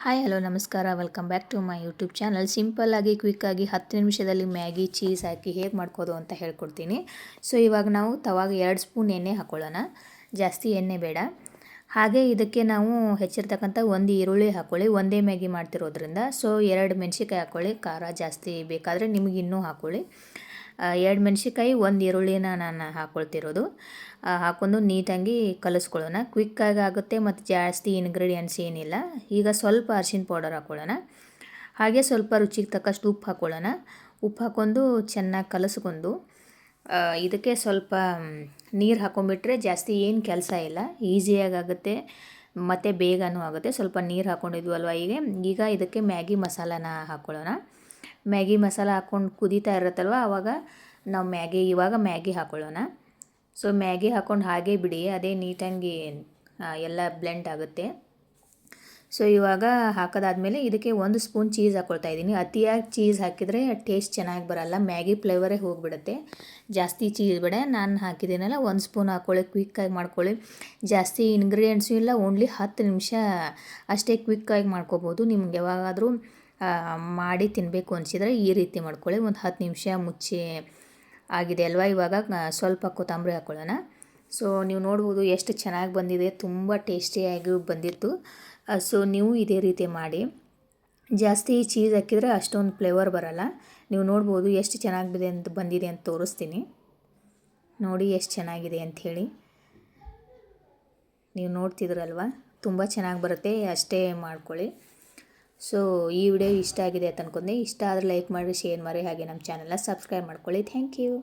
Hi hello ನಮಸ್ಕಾರ welcome back to my YouTube channel. ಸಿಂಪಲ್ಲಾಗಿ ಕ್ವಿಕ್ಕಾಗಿ 10 ನಿಮಿಷದಲ್ಲಿ ಮ್ಯಾಗಿ ಚೀಸ್ ಹಾಕಿ ಹೇಗೆ ಮಾಡ್ಕೋದು ಅಂತ ಹೇಳ್ಕೊಡ್ತೀನಿ. ಸೊ ಇವಾಗ ನಾವು ತವಾಗ 2 ಸ್ಪೂನ್ ಎಣ್ಣೆ ಹಾಕ್ಕೊಳ್ಳೋಣ. ಜಾಸ್ತಿ ಎಣ್ಣೆ ಬೇಡ. ಹಾಗೆ ಇದಕ್ಕೆ ನಾವು ಹೆಚ್ಚಿರ್ತಕ್ಕಂಥ ಒಂದು ಈರುಳ್ಳಿ ಹಾಕ್ಕೊಳ್ಳಿ. ಒಂದೇ ಮ್ಯಾಗಿ ಮಾಡ್ತಿರೋದ್ರಿಂದ ಸೊ 2 ಮೆಣಸಿನ್ಕಾಯಿ ಹಾಕ್ಕೊಳ್ಳಿ. ಖಾರ ಜಾಸ್ತಿ ಬೇಕಾದರೆ ನಿಮಗೆ ಇನ್ನೂ ಹಾಕ್ಕೊಳ್ಳಿ. 2 ಮೆಣಸಿನ್ಕಾಯಿ, 1 ಈರುಳ್ಳಿನ ನಾನು ಹಾಕ್ಕೊಳ್ತಿರೋದು. ಹಾಕ್ಕೊಂಡು ನೀಟಾಗಿ ಕಲಿಸ್ಕೊಳ್ಳೋಣ. ಕ್ವಿಕ್ಕಾಗಿ ಆಗುತ್ತೆ ಮತ್ತು ಜಾಸ್ತಿ ಇಂಗ್ರೀಡಿಯೆಂಟ್ಸ್ ಏನಿಲ್ಲ. ಈಗ ಸ್ವಲ್ಪ ಅರಿಶಿನ ಪೌಡರ್ ಹಾಕ್ಕೊಳ್ಳೋಣ. ಹಾಗೆ ಸ್ವಲ್ಪ ರುಚಿಗೆ ತಕ್ಕಷ್ಟು ಉಪ್ಪು ಹಾಕ್ಕೊಳ್ಳೋಣ. ಉಪ್ಪು ಹಾಕ್ಕೊಂಡು ಚೆನ್ನಾಗಿ ಕಲಿಸ್ಕೊಂಡು ಇದಕ್ಕೆ ಸ್ವಲ್ಪ ನೀರು ಹಾಕ್ಕೊಂಬಿಟ್ರೆ ಜಾಸ್ತಿ ಏನು ಕೆಲಸ ಇಲ್ಲ, ಈಸಿಯಾಗಿ ಆಗುತ್ತೆ ಮತ್ತು ಬೇಗನೂ ಆಗುತ್ತೆ. ಸ್ವಲ್ಪ ನೀರು ಹಾಕ್ಕೊಂಡಿದ್ವಲ್ವ ಈಗ ಇದಕ್ಕೆ ಮ್ಯಾಗಿ ಮಸಾಲಾನ ಹಾಕ್ಕೊಳ್ಳೋಣ. ಮ್ಯಾಗಿ ಮಸಾಲ ಹಾಕ್ಕೊಂಡು ಕುದೀತಾ ಇರುತ್ತಲ್ವ ಆವಾಗ ನಾವು ಇವಾಗ ಮ್ಯಾಗಿ ಹಾಕ್ಕೊಳ್ಳೋಣ. ಸೊ ಮ್ಯಾಗಿ ಹಾಕ್ಕೊಂಡು ಹಾಗೆ ಬಿಡಿ, ಅದೇ ನೀಟಾಗಿ ಎಲ್ಲ ಬ್ಲೆಂಡ್ ಆಗುತ್ತೆ. ಸೊ ಇವಾಗ ಹಾಕೋದಾದ್ಮೇಲೆ ಇದಕ್ಕೆ 1 ಸ್ಪೂನ್ ಚೀಸ್ ಹಾಕ್ಕೊಳ್ತಾ ಇದ್ದೀನಿ. ಅತಿಯಾಗಿ ಚೀಸ್ ಹಾಕಿದರೆ ಟೇಸ್ಟ್ ಚೆನ್ನಾಗಿ ಬರೋಲ್ಲ, ಮ್ಯಾಗಿ ಫ್ಲೇವರೇ ಹೋಗಿಬಿಡುತ್ತೆ. ಜಾಸ್ತಿ ಚೀಸ್ ಬೇಡ, ನಾನು ಹಾಕಿದ್ದೀನಲ್ಲ 1 ಸ್ಪೂನ್ ಹಾಕ್ಕೊಳ್ಳಿ. ಕ್ವಿಕ್ಕಾಗಿ ಮಾಡ್ಕೊಳ್ಳಿ. ಜಾಸ್ತಿ ಇಂಗ್ರೀಡಿಯೆಂಟ್ಸು ಇಲ್ಲ, ಓನ್ಲಿ 10 ನಿಮಿಷ ಅಷ್ಟೇ ಕ್ವಿಕ್ಕಾಗಿ ಮಾಡ್ಕೋಬೋದು. ನಿಮ್ಗೆ ಯಾವಾಗಾದರೂ ಮಾಡಿ ತಿನ್ನಬೇಕು ಅನಿಸಿದರೆ ಈ ರೀತಿ ಮಾಡ್ಕೊಳ್ಳಿ. ಒಂದು 10 ನಿಮಿಷ ಮುಚ್ಚಿ ಆಗಿದೆ ಅಲ್ವಾ. ಇವಾಗ ಸ್ವಲ್ಪ ಕೊತ್ತಂಬರಿ ಹಾಕ್ಕೊಳ್ಳೋಣ. ಸೊ ನೀವು ನೋಡ್ಬೋದು ಎಷ್ಟು ಚೆನ್ನಾಗಿ ಬಂದಿದೆ, ತುಂಬ ಟೇಸ್ಟಿಯಾಗಿ ಬಂದಿತ್ತು. ಸೊ ನೀವು ಇದೇ ರೀತಿ ಮಾಡಿ. ಜಾಸ್ತಿ ಚೀಸ್ ಹಾಕಿದರೆ ಅಷ್ಟೊಂದು ಫ್ಲೇವರ್ ಬರೋಲ್ಲ. ನೀವು ನೋಡ್ಬೋದು ಎಷ್ಟು ಚೆನ್ನಾಗಿ ಬಂದಿದೆ ಅಂತ ತೋರಿಸ್ತೀನಿ ನೋಡಿ, ಎಷ್ಟು ಚೆನ್ನಾಗಿದೆ ಅಂಥೇಳಿ. ನೀವು ನೋಡ್ತಿದ್ರಲ್ವ, ತುಂಬ ಚೆನ್ನಾಗಿ ಬರುತ್ತೆ. ಅಷ್ಟೇ ಮಾಡ್ಕೊಳ್ಳಿ. ಸೊ ಈ ವಿಡಿಯೋ ಇಷ್ಟ ಆಗಿದೆ ಅಂತ ಅನ್ಕೊಂಡೆ. ಇಷ್ಟ ಆದರೆ ಲೈಕ್ ಮಾಡಿ, ಶೇರ್ ಮಾಡಿ, ಹಾಗೆ ನಮ್ಮ ಚಾನಲ್ನ ಸಬ್ಸ್ಕ್ರೈಬ್ ಮಾಡ್ಕೊಳ್ಳಿ. Thank you.